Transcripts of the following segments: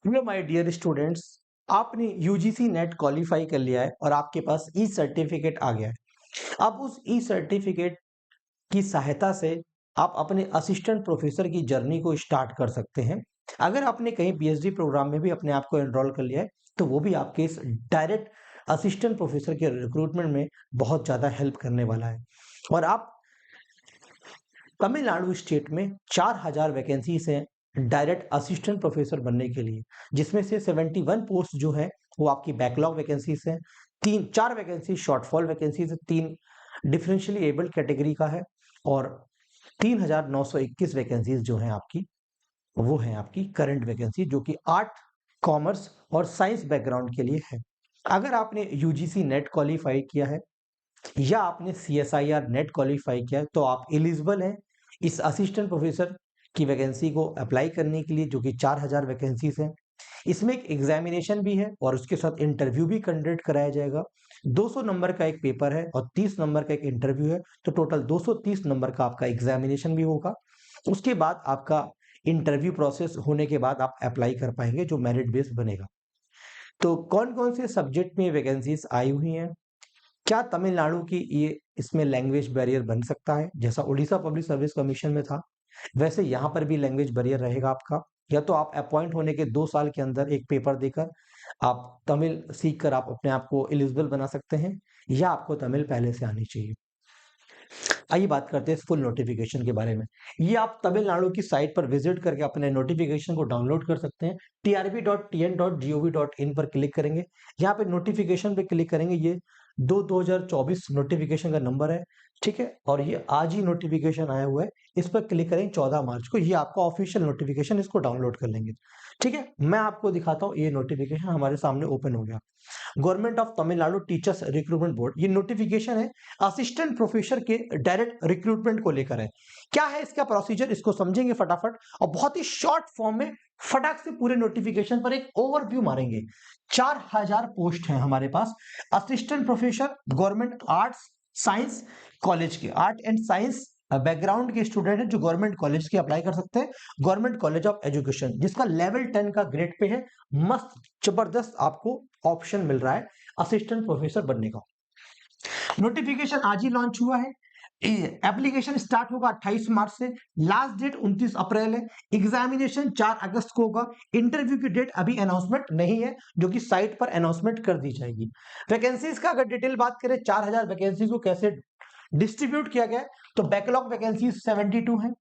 Hello my dear students. आपने UGC NET qualify कर लिया है और आपके पास ई सर्टिफिकेट आ गया है। अब उस ई सर्टिफिकेट की सहायता से आप अपने असिस्टेंट प्रोफेसर की जर्नी को स्टार्ट कर सकते हैं। अगर आपने कहीं पीएचडी प्रोग्राम में भी अपने आप को एनरोल कर लिया है तो वो भी आपके इस डायरेक्ट असिस्टेंट प्रोफेसर के रिक्रूटमेंट में बहुत ज़्यादा हेल्प करने वाला है। और आप तमिलनाडु स्टेट में 4000 वैकेंसीज हैं डायरेक्ट असिस्टेंट प्रोफेसर बनने के लिए, जिसमें से 71 पोस्ट जो है वो आपकी बैकलॉग वैकेंसीज हैं। तीन चार वैकेंसी शॉर्टफॉल वैकेंसीज, तीन डिफरेंशियली एबल्ड कैटेगरी का है और 3921 वैकेंसीज जो हैं आपकी वो हैं आपकी करंट वैकेंसी, जो कि आर्ट, कॉमर्स और साइंस बैकग्राउंड के लिए है। अगर आपने यूजीसी नेट क्वालिफाई किया है या आपने सीएसआईआर नेट क्वालिफाई किया है तो आप एलिजिबल हैं इस असिस्टेंट प्रोफेसर की वैकेंसी को अप्लाई करने के लिए, जो कि 4000 वैकेंसीज हैं। इसमें एक एग्जामिनेशन भी है और उसके साथ इंटरव्यू भी कंडक्ट कराया जाएगा। 200 नंबर का एक पेपर है और 30 नंबर का एक इंटरव्यू है, तो टोटल 230 नंबर का आपका एग्जामिनेशन भी होगा। उसके बाद आपका इंटरव्यू प्रोसेस होने के बाद आप अप्लाई कर पाएंगे, जो मेरिट बेस्ड बनेगा। तो कौन कौन से सब्जेक्ट में वैकेंसीज आई हुई हैं? क्या तमिलनाडु की ये इसमें लैंग्वेज बैरियर बन सकता है? जैसा उड़ीसा पब्लिक सर्विस कमीशन में था वैसे यहाँ पर भी लैंग्वेज बैरियर रहेगा आपका। या तो आप अपॉइंट होने के 2 साल के अंदर एक पेपर देकर आप तमिल सीख कर आप अपने आप को एलिजिबल बना सकते हैं, या आपको तमिल पहले से आनी चाहिए। आइए बात करते हैं इस फुल नोटिफिकेशन के बारे में। ये आप तमिलनाडु की साइट पर विजिट करके अपने नोटिफिकेशन को डाउनलोड कर सकते हैं। trb.tn.gov.in पर क्लिक करेंगे, यहाँ पे नोटिफिकेशन पे क्लिक करेंगे। ये 2024 नोटिफिकेशन का नंबर है, ठीक है, और ये आज ही नोटिफिकेशन आया हुआ है। इस पर क्लिक करें 14 मार्च को, ये आपका ऑफिशियल नोटिफिकेशन, इसको डाउनलोड कर लेंगे। ठीक है, मैं आपको दिखाता हूँ। ये नोटिफिकेशन हमारे सामने ओपन हो गया। Government of Tamil Nadu teachers recruitment board, ये नोटिफिकेशन है असिस्टेंट प्रोफेसर के डायरेक्ट रिक्रूटमेंट को लेकर है। क्या है इसका प्रोसीजर, इसको समझेंगे फटाफट और बहुत ही शॉर्ट फॉर्म में फटाक से पूरे नोटिफिकेशन पर एक ओवरव्यू मारेंगे। 4000 पोस्ट है हमारे पास assistant professor, government arts science college के, आर्ट एंड साइंस बैकग्राउंड के स्टूडेंट है जो गवर्नमेंट कॉलेज के अप्लाई कर सकते हैं। गवर्नमेंट कॉलेज ऑफ एजुकेशन जिसका लेवल 10 का ग्रेड पे है, मस्त जबरदस्त आपको ऑप्शन मिल रहा है असिस्टेंट प्रोफेसर बनने का। नोटिफिकेशन आज ही लॉन्च हुआ है। एप्लीकेशन स्टार्ट होगा 28 मार्च से, लास्ट डेट 29 अप्रैल है। एग्जामिनेशन 4 अगस्त को होगा। इंटरव्यू की डेट अभी अनाउंसमेंट नहीं है, जो कि साइट पर अनाउंसमेंट कर दी जाएगी। वैकेंसीज का अगर डिटेल बात करें, 4000 वैकेंसीज को कैसे डिस्ट्रीब्यूट किया गया है, तो बैकलॉग वैकेंसीज 72 है,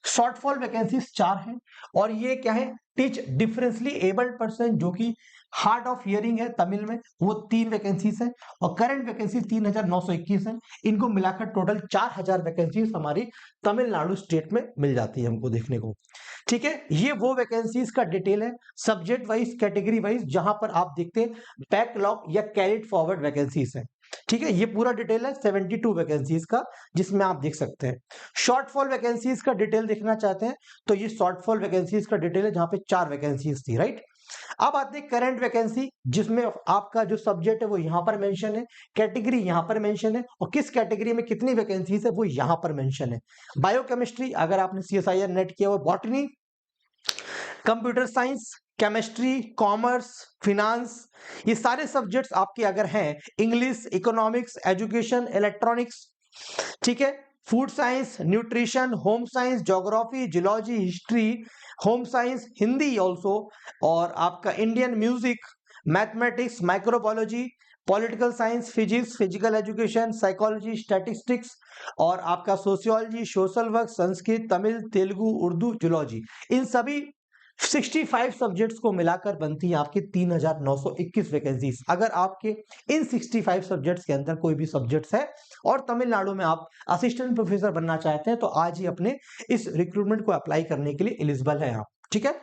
शॉर्टफॉल वैकेंसीज 4 है, और ये क्या है, टीच डिफरेंसली एबल्ड पर्सन जो कि हार्ड ऑफ हियरिंग है तमिल में, वो 3 वैकेंसीज है, और करंट वैकेंसी 3921 है। इनको मिलाकर टोटल 4000 वैकेंसीज हमारी तमिलनाडु स्टेट में मिल जाती है हमको देखने को। ठीक है, ये वो वैकेंसीज का डिटेल है सब्जेक्ट वाइज, कैटेगरी वाइज, जहां पर आप देखते हैं बैकलॉग या कैरिड फॉरवर्ड वैकेंसीज है। ठीक है, ये पूरा डिटेल है 72 वैकेंसीज का, जिसमें आप देख सकते हैं। शॉर्टफॉल वैकेंसीज का डिटेल देखना चाहते हैं तो ये शॉर्टफॉल वैकेंसीज का डिटेल है, जहां पे 4 वैकेंसीज थी, राइट। अब आते हैं करंट वैकेंसी, जिसमें आपका जो सब्जेक्ट है वो यहां पर मेंशन है, कैटेगरी यहां पर मेंशन है, और किस कैटेगरी में कितनी वैकेंसीज है वो यहां पर मेंशन है। बायोकेमिस्ट्री अगर आपने सीएसआईआर नेट किया हुआ, botany, computer science, chemistry, commerce, finance, ये सारे सब्जेक्ट्स आपके अगर हैं, इंग्लिश, इकोनॉमिक्स, एजुकेशन, इलेक्ट्रॉनिक्स, ठीक है, food science, nutrition, home science, geography, geology, history, home science, Hindi also, और आपका Indian music, mathematics, microbiology, political science, physics, physical education, psychology, statistics, और आपका sociology, social work, Sanskrit, Tamil, Telugu, Urdu, zoology, इन सभी 65 सब्जेक्ट्स को मिलाकर बनती है आपकी 3921 वैकेंसीज। अगर आपके इन 65 सब्जेक्ट्स के अंदर कोई भी सब्जेक्ट्स है और तमिलनाडु में आप असिस्टेंट प्रोफेसर बनना चाहते हैं, तो आज ही अपने इस रिक्रूटमेंट को अप्लाई करने के लिए एलिजिबल है आप। ठीक है,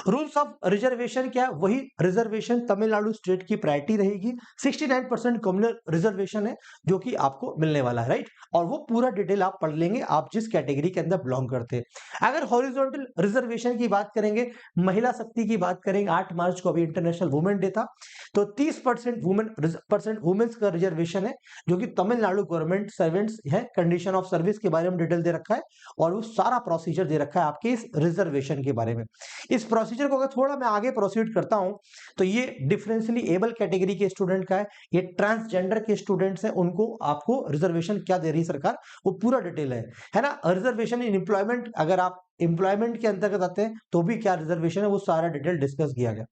रूल्स ऑफ रिजर्वेशन क्या है, वही रिजर्वेशन तमिलनाडु स्टेट की प्रायोरिटी रहेगी। 69% कम्युनल रिजर्वेशन है जो कि आपको मिलने वाला है, राइट। और वो पूरा डिटेल आप पढ़ लेंगे, आप जिस कैटेगरी के अंदर बिलोंग करते हैं। अगर हॉरिजॉन्टल रिजर्वेशन की बात करेंगे, महिला शक्ति की बात करेंगे, 8 मार्च को अभी इंटरनेशनल वुमेन डे था, तो 30% वुमेन्स का रिजर्वेशन है, जो कि तमिलनाडु गवर्नमेंट सर्वेंट्स है। कंडीशन ऑफ सर्विस के बारे में डिटेल दे रखा है और वो सारा प्रोसीजर दे रखा है आपके इस रिजर्वेशन के बारे में। इस प्रोसीजर को अगर थोड़ा मैं आगे प्रोसीड करता हूं तो ये डिफरेंशियली एबल कैटेगरी के स्टूडेंट का है, ये ट्रांसजेंडर के स्टूडेंट्स हैं, उनको आपको रिजर्वेशन क्या दे रही है सरकार वो पूरा डिटेल है ना। रिजर्वेशन इन एम्प्लॉयमेंट, अगर आप एम्प्लॉयमेंट के अंतर्गत आते हैं तो भी क्या रिजर्वेशन है वो सारा डिटेल डिस्कस किया गया।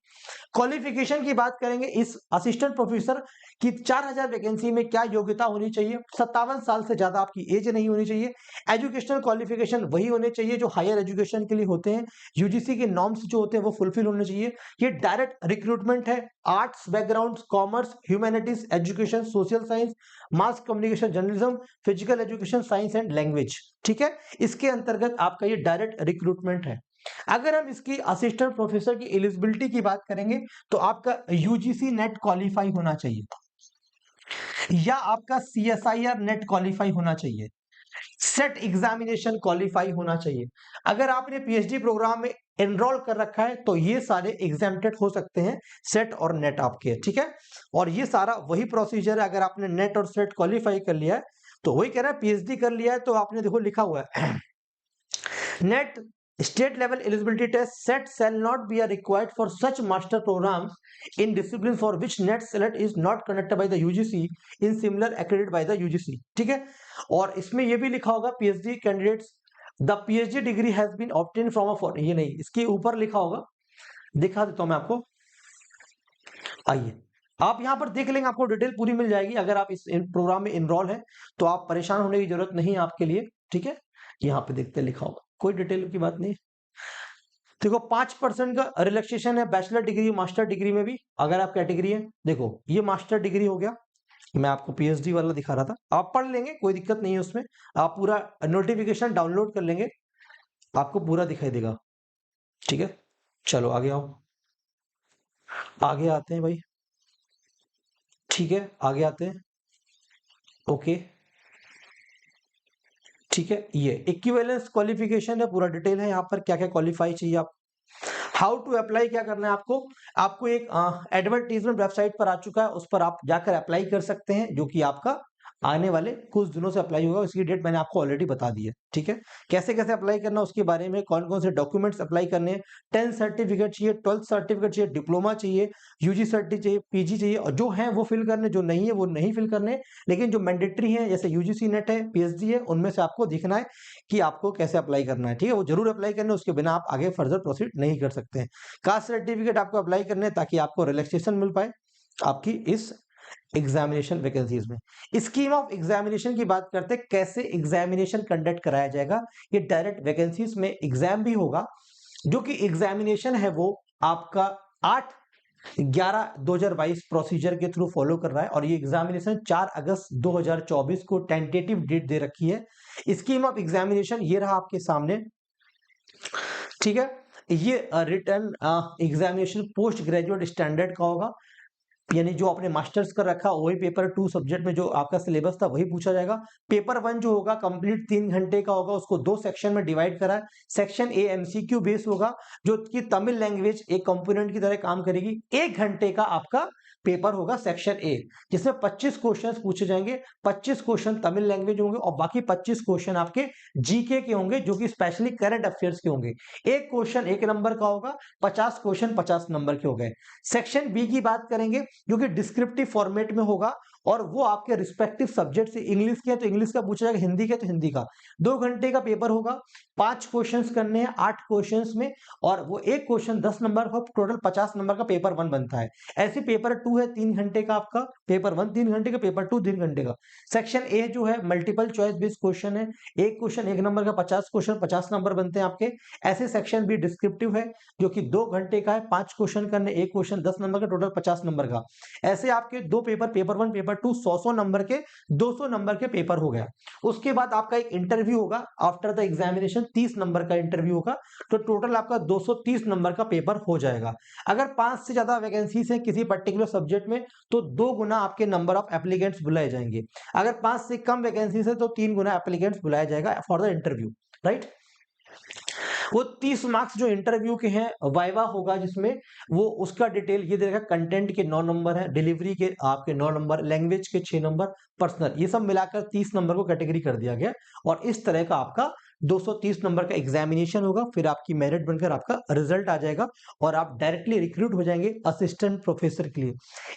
क्वालिफिकेशन की बात करेंगे, इस असिस्टेंट प्रोफेसर की 4000 वैकेंसी में क्या योग्यता होनी चाहिए, 57 साल से ज्यादा आपकी एज नहीं होनी चाहिए, एजुकेशनल क्वालिफिकेशन वही होने चाहिए जो हायर एजुकेशन के लिए होते हैं, यूजीसी के नॉर्म्स जो होते हैं वो फुलफिल होने चाहिए। ये डायरेक्ट रिक्रूटमेंट है, arts background, commerce, humanities, education, social science, mass communication, journalism, physical education, science and language, ठीक है, इसके अंतर्गत आपका ये डायरेक्ट रिक्रूटमेंट है। अगर हम इसकी असिस्टेंट प्रोफेसर की एलिजिबिलिटी की बात करेंगे तो आपका यूजीसी नेट क्वालिफाई होना चाहिए या आपका सीएसआईआर नेट क्वालिफाई होना चाहिए, सेट एग्जामिनेशन क्वालिफाई होना चाहिए। अगर आपने पीएचडी प्रोग्राम में एनरोल कर रखा है तो ये सारे एग्जामिनेटेड हो सकते हैं, सेट और नेट आपके, ठीक है। और ये सारा वही प्रोसीजर है, अगर आपने नेट और सेट क्वालिफाई कर लिया है तो वही कह रहा है, पीएचडी कर लिया है तो आपने देखो लिखा हुआ है net state level eligibility test set shall not be required for such master programs in discipline for which net select is not conducted by the UGC in similar accredited by the UGC, ठीक है। और इसमें ये भी लिखा होगा PhD candidates the PhD degree has been obtain from a, ये नहीं, इसके ऊपर लिखा होगा, दिखा देता हूं मैं आपको, आइए आप यहां पर देख लेंगे, आपको डिटेल पूरी मिल जाएगी। अगर आप इस प्रोग्राम में इनरोल है तो आप परेशान होने की जरूरत नहीं है आपके लिए, ठीक है। यहाँ पे देखते लिखा होगा, कोई डिटेल की बात नहीं। देखो 5% का रिलैक्सेशन है बैचलर डिग्री मास्टर डिग्री में भी, अगर आप कैटेगरी है। देखो ये मास्टर डिग्री हो गया, मैं आपको पीएचडी वाला दिखा रहा था, आप पढ़ लेंगे कोई दिक्कत नहीं है उसमें, आप पूरा नोटिफिकेशन डाउनलोड कर लेंगे, आपको पूरा दिखाई देगा, ठीक है। चलो आगे आओ, आगे आते हैं भाई, ठीक है, आगे आते हैं, ओके, ठीक है। ये इक्विवेलेंस क्वालिफिकेशन है, पूरा डिटेल है यहाँ पर, क्या क्या क्वालिफाई चाहिए आप, हाउ टू अप्लाई, क्या करना है आपको, आपको एक एडवर्टीजमेंट वेबसाइट पर आ चुका है, उस पर आप जाकर अप्लाई कर सकते हैं, जो कि आपका आने वाले कुछ दिनों से अप्लाई होगा, उसकी डेट मैंने आपको ऑलरेडी बता दी है, ठीक है। कैसे कैसे अप्लाई करना उसके बारे में, कौन कौन से डॉक्यूमेंट्स अप्लाई करने हैं, 10 सर्टिफिकेट चाहिए, 12 सर्टिफिकेट चाहिए, डिप्लोमा चाहिए, यूजी सर्टिफिकेट चाहिए, पीजी चाहिए, और जो है वो फिल करने, जो नहीं है वो नहीं फिल करने, लेकिन जो मैंडेटरी है जैसे यूजीसी नेट है, पीएचडी है, उनमें से आपको दिखना है कि आपको कैसे अप्लाई करना है, ठीक है, वो जरूर अप्लाई करना है, उसके बिना आप आगे फर्दर प्रोसीड नहीं कर सकते हैं। कास्ट सर्टिफिकेट आपको अप्लाई करने हैं ताकि आपको रिलैक्सेशन मिल पाए आपकी इस एग्जामिनेशन वैकेंसीज में। स्कीम ऑफ एग्जामिनेशन की बात करते हैं, कैसे एग्जामिनेशन कंडक्ट कराया जाएगा। ये डायरेक्ट वैकेंसीज में एग्जाम भी होगा, जो कि एग्जामिनेशन है वो आपका 8/11/2022 प्रोसीजर के थ्रू फॉलो कर रहा है, और ये एग्जामिनेशन 4 अगस्त 2024 को टेंटेटिव डेट दे रखी है। स्कीम ऑफ एग्जामिनेशन ये रहा आपके सामने, ठीक है। ये return examination post graduate standard का होगा, यानी जो आपने मास्टर्स कर रखा वही पेपर 2 सब्जेक्ट में जो आपका सिलेबस था वही पूछा जाएगा। पेपर 1 जो होगा कंप्लीट 3 घंटे का होगा, उसको 2 सेक्शन में डिवाइड करा है। सेक्शन ए एमसीक्यू बेस होगा, जो कि तमिल लैंग्वेज एक कंपोनेंट की तरह काम करेगी। 1 घंटे का आपका पेपर होगा सेक्शन ए, जिसमें 25 क्वेश्चंस पूछे जाएंगे, 25 क्वेश्चन तमिल लैंग्वेज होंगे और बाकी 25 क्वेश्चन आपके जीके के होंगे, जो कि स्पेशली करंट अफेयर्स के होंगे। एक क्वेश्चन 1 नंबर का होगा, 50 क्वेश्चन 50 नंबर के हो गए। सेक्शन बी की बात करेंगे जो कि डिस्क्रिप्टिव फॉर्मेट में होगा, और वो आपके रिस्पेक्टिव सब्जेक्ट से, इंग्लिश के तो इंग्लिश का पूछा जाएगा, हिंदी के तो हिंदी का। 2 घंटे का पेपर होगा, 5 क्वेश्चंस करने हैं 8 क्वेश्चंस में, और वो एक क्वेश्चन 10 नंबर का, टोटल 50 नंबर का पेपर 1 बनता है। ऐसे पेपर 2 है 3 घंटे का आपका, पेपर 1 3 घंटे का, पेपर 2 3 घंटे का। सेक्शन ए जो है मल्टीपल चॉइस बेस्ड क्वेश्चन है, एक क्वेश्चन 1 नंबर का, 50 क्वेश्चन 50 नंबर बनते हैं आपके। ऐसे सेक्शन बी डिस्क्रिप्टिव है, जो कि 2 घंटे का है, 5 क्वेश्चन करने, एक क्वेश्चन 10 नंबर का, टोटल 50 नंबर का। ऐसे आपके 2 पेपर, पेपर 1 पेपर 2 100 नंबर के, 200 नंबर के पेपर हो गया। उसके बाद आपका एक इंटरव्यू होगा आफ्टर द एग्जामिनेशन, 30 नंबर का इंटरव्यू होगा, तो टोटल आपका 230 नंबर का पेपर हो जाएगा। अगर 5 से ज्यादा वैकेंसीज है किसी पर्टिकुलर सब्जेक्ट में तो 2 गुना आपके नंबर ऑफ एप्लीकेंट्स बुलाए जाएंगे। अगर 5 से कम वैकेंसीज है तो 3 गुना एप्लीकेंट्स बुलाया जाएगा फॉर द इंटरव्यू, राइट। वो 30 मार्क्स जो इंटरव्यू के हैं, वाइवा होगा जिसमें वो उसका डिटेल ये देगा, कंटेंट के 9 नंबर है, डिलीवरी के आपके 9 नंबर, लैंग्वेज के 6 नंबर, पर्सनल, ये सब मिलाकर 30 नंबर को कैटेगरी कर दिया गया, और इस तरह का आपका 230 नंबर का एग्जामिनेशन होगा, फिर आपकी मेरिट बनकर आपका रिजल्ट आ जाएगा और आप डायरेक्टली रिक्रूट हो जाएंगे असिस्टेंट प्रोफेसर के लिए।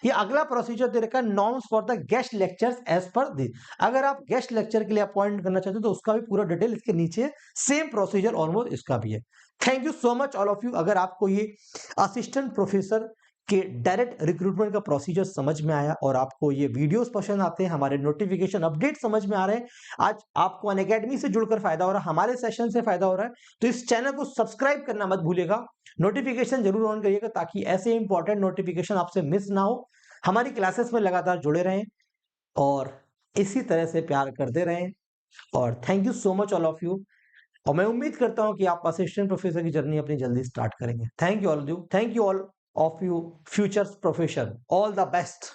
ये अगला प्रोसीजर दे रखा है, norms for the guest lectures as per this. अगर आप गेस्ट लेक्चर के लिए अपॉइंट करना चाहते हो तो उसका भी पूरा डिटेल इसके नीचे, सेम प्रोसीजर ऑलमोस्ट इसका भी है। Thank you so much all of you. अगर आपको ये असिस्टेंट प्रोफेसर कि डायरेक्ट रिक्रूटमेंट का प्रोसीजर समझ में आया और आपको ये वीडियोस पसंद आते हैं, हमारे नोटिफिकेशन अपडेट समझ में आ रहे हैं, आज आपको अनअकैडमी से जुड़कर फायदा हो रहा है, हमारे सेशन से फायदा हो रहा है, तो इस चैनल को सब्सक्राइब करना मत भूलिएगा, नोटिफिकेशन जरूर ऑन करिएगा ताकि ऐसे इंपॉर्टेंट नोटिफिकेशन आपसे मिस ना हो। हमारी क्लासेस में लगातार जुड़े रहें और इसी तरह से प्यार करते रहें। और thank you so much all of you. और मैं उम्मीद करता हूं कि आप असिस्टेंट प्रोफेसर की जर्नी अपनी जल्दी स्टार्ट करेंगे। Thank you all of you, thank you all of you futures profession, all the best।